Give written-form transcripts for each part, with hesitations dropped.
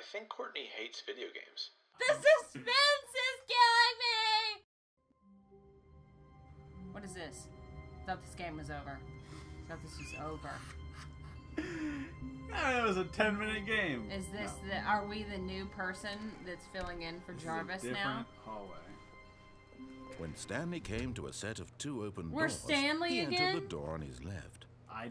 I think Courtney hates video games. The suspense is killing me! What is this? I thought this game was over. I thought this was over. It was a 10-minute game. Is this are we the new person that's filling in for Jarvis now? Hallway. When Stanley came to a set of 2 open We're doors, Stanley he again? entered the door on his left. I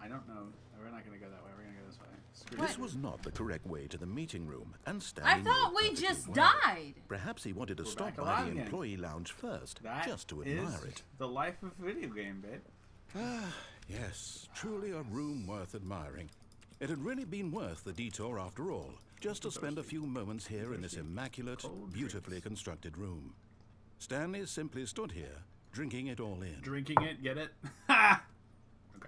don't know. We're not gonna go that way. We're gonna go this way. Screw This it. was not the correct way to the meeting room, and Stanley I thought knew we perfectly just well. died. Perhaps he wanted to We're stop back by alive the again. employee lounge first, That just to is admire it. the life of a video game, babe. Ah, yes, truly a room worth admiring. It had really been worth the detour after all, just to spend a few moments here in this immaculate, beautifully constructed room. Stanley simply stood here, drinking it all in. Drinking it, get it? Ha! Okay.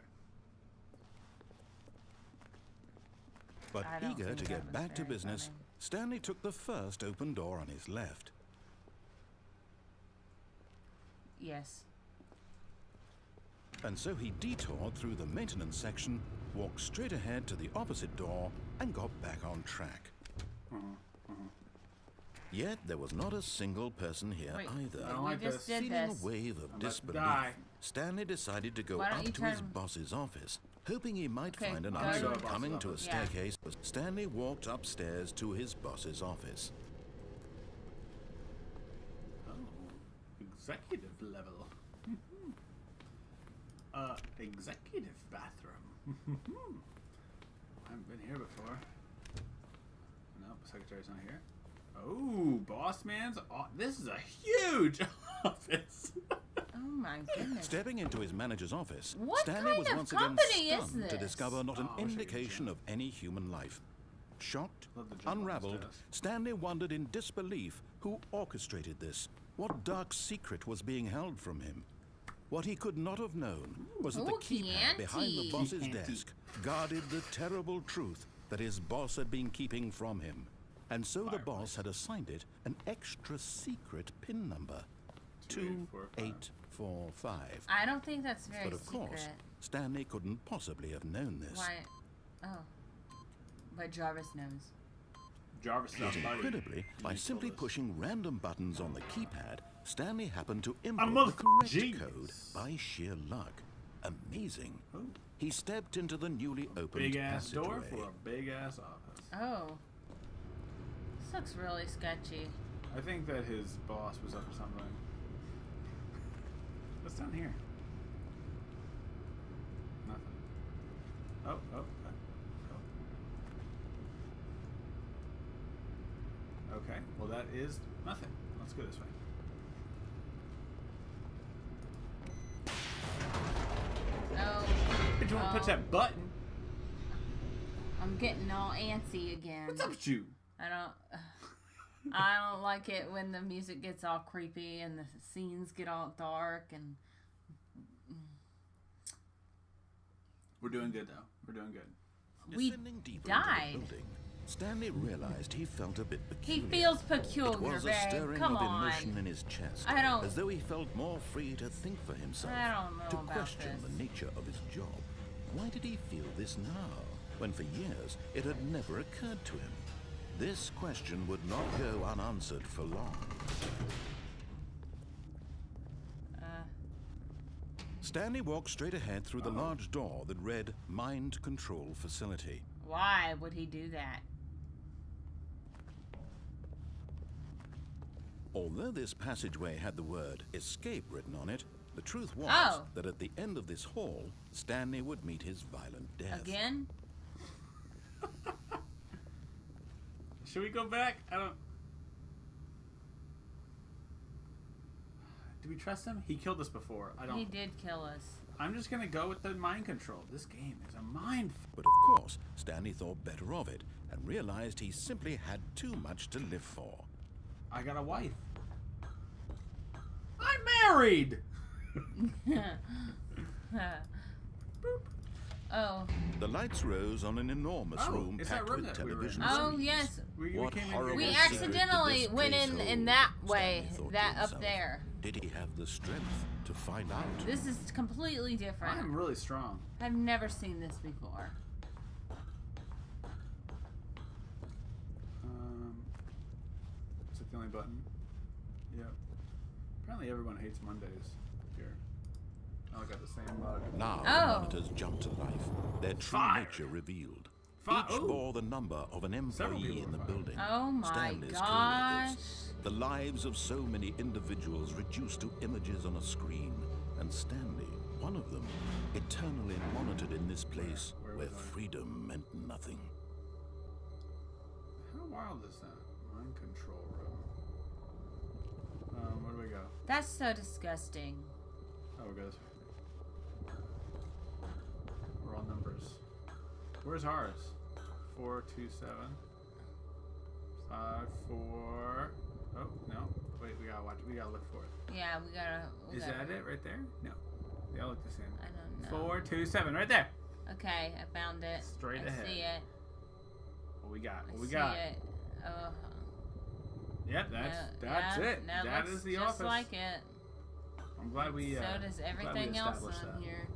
But I don't eager think to that get was back to very business, funny. Stanley took the first open door on his left. Yes. And so he detoured through the maintenance section, walked straight ahead to the opposite door, and got back on track. Yet there was not a single person here Wait, either. I don't we like just this. did Feeling this. a wave of about to disbelief, die. Stanley decided to go Why don't up you to his turn- boss's office, hoping he might Okay, find an go answer to- coming to a Yeah. staircase. Stanley walked upstairs to his boss's office. Oh, executive level. Executive bathroom. I haven't been here before. Nope, secretary's not here. Oh, boss man's. This is a huge office. Oh my goodness. Stepping into his manager's office, What Stanley kind was of once again company is stunned to this? discover not an Oh, I wish I could indication jump. of any human life. Shocked, Love to jump on the unraveled, stairs. Stanley wondered in disbelief who orchestrated this, what dark secret was being held from him. What he could not have known was that the Ooh, keypad behind the Chianti. boss's Chianti. desk guarded the terrible truth that his boss had been keeping from him. And so the boss had assigned it an extra secret PIN number, 2845. I don't think that's very But of secret. course, Stanley couldn't possibly have known this. Why? Oh. But Jarvis knows. Jarvis is Yet our buddy. incredibly, by He simply told us. pushing random buttons on the keypad, Stanley happened to I'm input a the correct genius. code by sheer luck. Amazing. Oh, He stepped into the newly opened big ass door passageway. for a big ass office. Oh. This looks really sketchy. I think that his boss was up to something. What's down here? Nothing. Oh. Okay, well that is nothing. Let's go this way. Oh. Did you want to push that button? I'm getting all antsy again. What's up with you? I don't like it when the music gets all creepy and the scenes get all dark and We're doing good though. We're doing good. we Descending deeper died. into the building, Stanley realized he felt a bit He peculiar. feels It peculiar, was a babe. stirring Come of on. emotion in his chest, I don't- as though he felt more free to think for himself, I don't know to about question this. the nature of his job. Why did he feel this now, when for years it had never occurred to him? This question would not go unanswered for long. Stanley walked straight ahead through the large door that read Mind Control Facility. Why would he do that? Although this passageway had the word escape written on it, the truth was Oh. that at the end of this hall, Stanley would meet his violent death. Again? Should we go back? I don't. Do we trust him? He killed us before. I don't. He did kill us. I'm just gonna go with the mind control. This game is a mind. But of course, Stanley thought better of it and realized he simply had too much to live for. I got a wife. I'm married. Oh. The lights rose on an enormous Oh, room it's that packed room with that we were in. television Oh, screens. yes. What came in horrible We here. secret did accidentally this went place in hold? that way. Stanley thought to That up himself. there. Did he have the strength to find out? This is completely different. I'm really strong. I've never seen this before. the only button. Yep. Apparently everyone hates Mondays here. I got the same mug. Now the monitors jump to life, their true nature revealed. Each bore the number of an employee in the building. Oh my Stanley's gosh. co-workers. The lives of so many individuals reduced to images on a screen. And Stanley, one of them, eternally monitored in this place where freedom meant nothing. How wild is that? Mind control room. Where do we go? That's so disgusting. Oh, we go this way. We're all numbers. Where's ours? 427. 54. Oh, no. Wait, we gotta watch. We gotta look for it. Yeah, we gotta. Is that it right there? No. They all look the same. I don't know. 427, right there. Okay, I found it. Straight ahead. I see it. What we got? What we I got? see it. Oh. Yep, that's it. That is the just office. Like it. I'm glad we. So does everything else on that. here.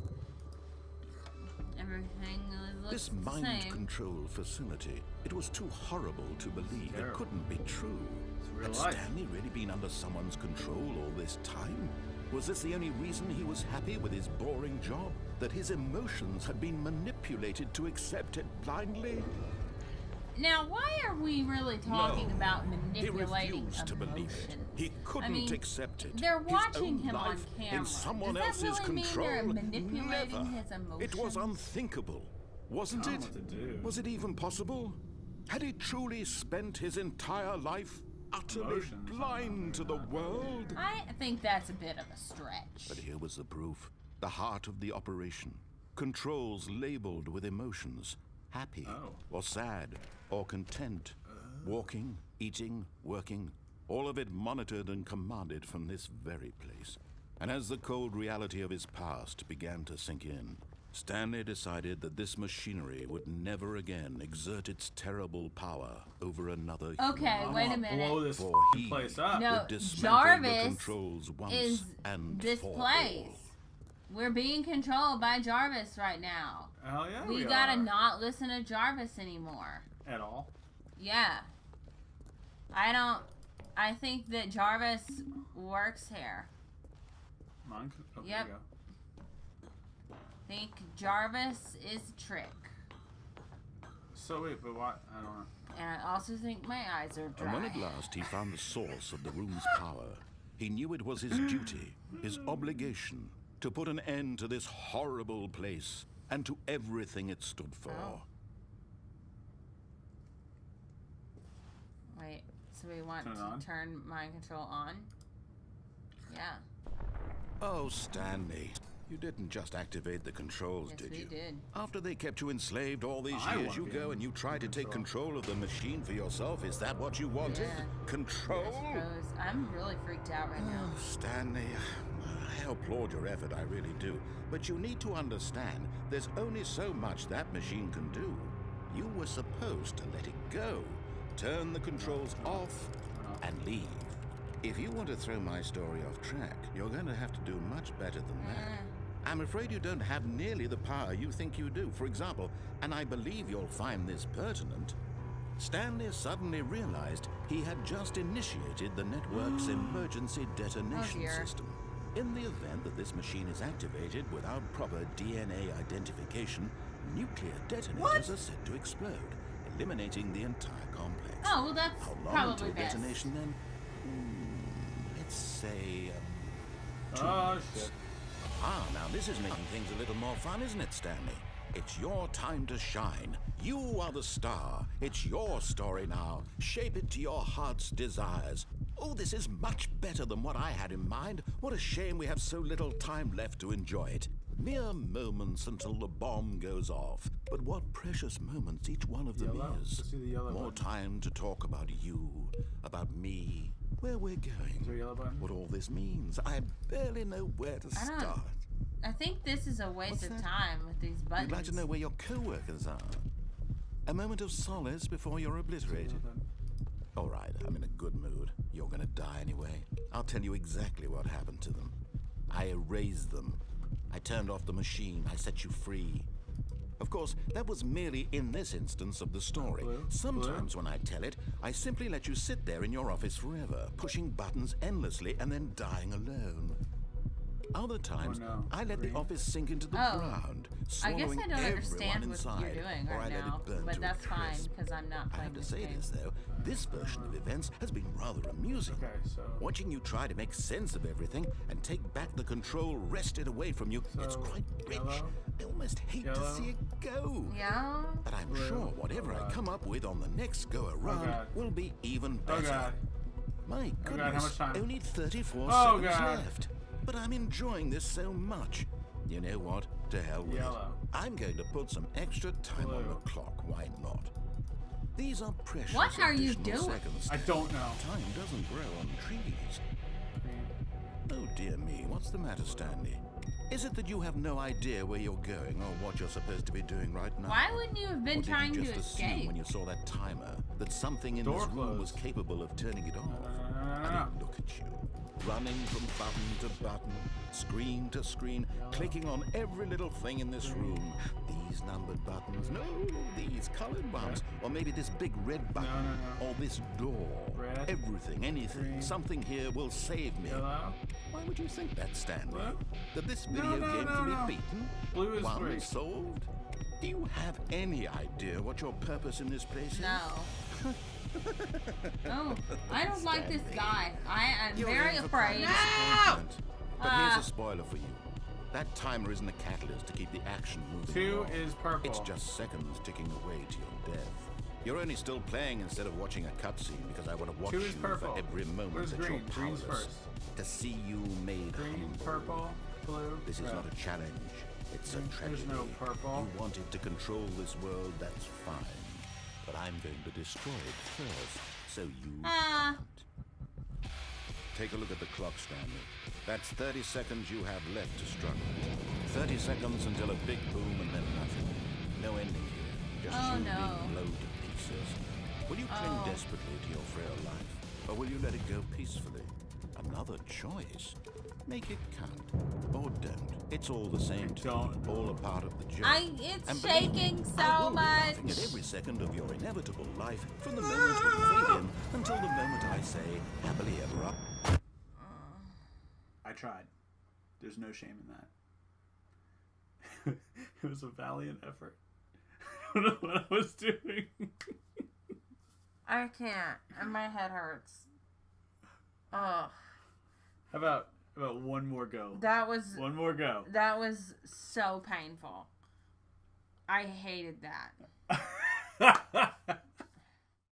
Everything looks This the mind same. control facility, it was too horrible to believe. It couldn't be true. Real Had life. Stanley really been under someone's control all this time? Was this the only reason he was happy with his boring job? That his emotions had been manipulated to accept it blindly? Now, why are we really talking about manipulating He refused to believe it. emotions? He couldn't I mean, accept it. They're His watching own him on life camera. in someone Does that else's really mean control. they're manipulating Never. his emotions? It was unthinkable, wasn't I it? don't know what to do. Was it even possible? Had he truly spent his entire life utterly Emotions, blind to the world? I think that's a bit of a stretch. But here was the proof. The heart of the operation. Controls labeled with emotions. Happy, or sad, or content. Walking, eating, working. All of it monitored and commanded from this very place. And as the cold reality of his past began to sink in, Stanley decided that this machinery would never again exert its terrible power over another human. Okay, wait a minute. Blow this For he place up. No, would dismantle the Jarvis controls once is and this for place. all. We're being controlled by Jarvis right now. Hell yeah, We we gotta are. not listen to Jarvis anymore. At all. Yeah. I think that Jarvis works here. Mine. Oh, Yep. There you Think Jarvis is a trick. go. So wait, but what? I don't know. And I also think my eyes are dry. And when at last he found the source of the room's power, he knew it was his duty, his obligation, to put an end to this horrible place and to everything it stood for. Oh. Wait, so we want Turn it on? to turn mind control on? Yeah. Oh, Stanley, you didn't just activate the controls, Yes, did we you? did. After they kept you enslaved all these I years, want you to be go in and you try to take control. control of the machine for yourself. Is that what you wanted? Yeah. Control? I suppose. I'm really freaked out right now. Oh, Stanley, I applaud your effort, I really do. But you need to understand, there's only so much that machine can do. You were supposed to let it go, turn the controls off, and leave. If you want to throw my story off track, you're going to have to do much better than that. I'm afraid you don't have nearly the power you think you do. For example, and I believe you'll find this pertinent, Stanley suddenly realized he had just initiated the network's emergency detonation dear. system. In the event that this machine is activated without proper DNA identification, nuclear detonators are set to explode, eliminating the entire complex. Oh, well, that's How long probably until best. detonation then? Let's say... Oh shit. Ah, now this is making things a little more fun, isn't it, Stanley? It's your time to shine. You are the star. It's your story now. Shape it to your heart's desires. Oh, this is much better than what I had in mind. What a shame we have so little time left to enjoy it. Mere moments until the bomb goes off. But what precious moments each one of them Yellow. is. Let's see the yellow More button. time to talk about you, about me, where we're going. Is there a yellow button? What all this means. I barely know where to I don't- start. I think this is a waste What's of that? time with these buttons. You'd like to know where your co-workers are. A moment of solace before you're obliterated. All right, I'm in a good mood. You're gonna die anyway. I'll tell you exactly what happened to them. I erased them. I turned off the machine. I set you free. Of course, that was merely in this instance of the story. Sometimes when I tell it, I simply let you sit there in your office forever, pushing buttons endlessly and then dying alone. Other times, I let the office sink into the ground, I guess swallowing I don't everyone understand what inside, you're doing or I right let now, it burn but to that's a fine crisp. because I'm not I playing have to this say game. this, though. This version of events has been rather amusing. Okay, so... Watching you try to make sense of everything and take back the control wrested away from you, it's quite rich. I almost hate to see it go. Yeah? But I'm sure whatever I come up with on the next go-around will be even better. Oh, God. My goodness, how much time? only 34 Oh, seconds God. left. But I'm enjoying this so much. You know what? To hell with it. I'm going to put some extra time on the clock. Why not? These are precious What are you additional doing? seconds. I don't know. Time doesn't grow on trees. Oh dear me, what's the matter, Stanley? Is it that you have no idea where you're going or what you're supposed to be doing right now? Why wouldn't you have been Or did trying you to just assume escape? when you saw that timer that something in Door this room was closed. capable of turning it off? I mean, look at you. Running from button to button, screen to screen, clicking on every little thing in this room. These numbered buttons, no, these colored ones, or maybe this big red button, or this door. Red, Everything, anything, green, something here will save me. Yellow. Why would you think that, Stanley? Blue? That this video game can be beaten? Blue is One 3. solved? Do you have any idea what your purpose in this place is? No. Oh, I don't like this guy. I am You're very in for afraid. disappointment. But here's a spoiler for you. That timer isn't a catalyst to keep the action moving 2 along. is purple. It's just seconds ticking away to your death. You're only still playing instead of watching a cutscene because I want to watch 2 you is purple. for every moment Where's that green? you're Green's powerless. first. To see you made Green, humble. purple, blue, This is red. not a challenge. It's a There's tragedy. no purple. You wanted to control this world, that's fine. But I'm going to destroy it first, so you can't. Take a look at the clock, Stanley. That's 30 seconds you have left to struggle. 30 seconds until a big boom and then nothing. No ending here. Just you being blown to pieces. Will you cling desperately to your frail life, or will you let it go peacefully? Another choice. Make it count, or don't. It's all the same to me. All a part of the journey. It's And believe me, shaking I so will be laughing much. at every second of your inevitable life, from the moment you fade in until the moment I say happily ever after. I tried. There's no shame in that. It was a valiant effort. I don't know what I was doing. I can't. And my head hurts. Ugh. How about one more go? That was One more go. so painful. I hated that.